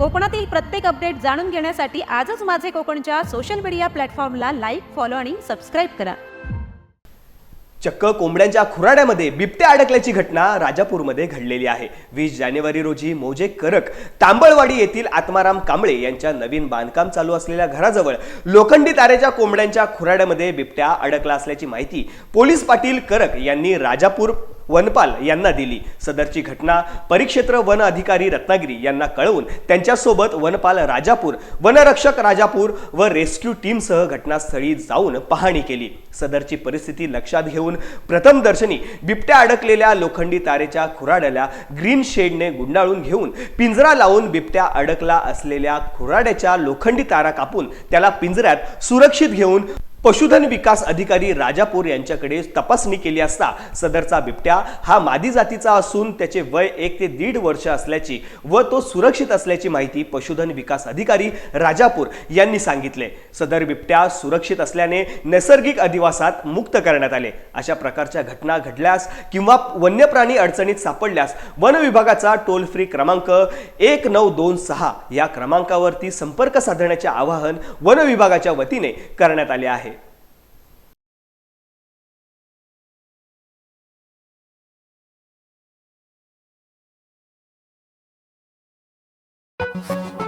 कोकणातील प्रत्येक अपडेट जाणून घेण्यासाठी आजच माझे कोकणच्या सोशल मीडिया प्लॅटफॉर्मला लाईक, फॉलो आणि सबस्क्राईब करा. चक्क कोंबड्यांच्या खुराड्यामध्ये बिबट्या अडकल्याची घटना राजापूरमध्ये घडलेली आहे. 20 जानेवारी रोजी मौजे करक तांबळवाडी येथील आत्माराम कांबळे यांच्या नवीन बांधकाम चालू असलेल्या घराजवळ लोखंडी तारेच्या कोंबड्यांच्या खुराड्यामध्ये बिबट्या अडकला असल्याची माहिती पोलीस पाटील करक यांनी राजापूर वनपाल यांना दिली. सदरची घटना परिक्षेत्र वन अधिकारी रत्नागिरी यांना कळवून त्यांच्यासोबत वनपाल राजापूर, वनरक्षक राजापूर व रेस्क्यू टीमसह घटनास्थळी जाऊन पाहणी केली. सदरची परिस्थिती लक्षात घेऊन प्रथमदर्शनी बिबट्या अडकलेल्या लोखंडी तारेच्या खुराड्याला ग्रीन शेडने गुंडाळून घेऊन पिंजरा लावून बिबट्या अडकला असलेल्या खुराड्याच्या लोखंडी तारा कापून त्याला पिंजऱ्यात सुरक्षित घेऊन पशुधन विकास अधिकारी राजापूर यांच्याकडे तपासणी केली असता सदरचा बिबट्या हा मादी जातीचा असून त्याचे वय 1 ते 1.5 वर्ष असल्याची व तो सुरक्षित असल्याची माहिती पशुधन विकास अधिकारी राजापूर यांनी सांगितले. सदर बिबट्या सुरक्षित असल्याने नैसर्गिक अधिवासात मुक्त करण्यात आले. अशा प्रकारच्या घटना घडल्यास किंवा वन्यप्राणी अडचणीत सापडल्यास वन विभागाचा टोल फ्री क्रमांक 1926 या क्रमांकावरती संपर्क साधण्याचे आवाहन वन विभागाच्या वतीने करण्यात आले आहे. Thank you.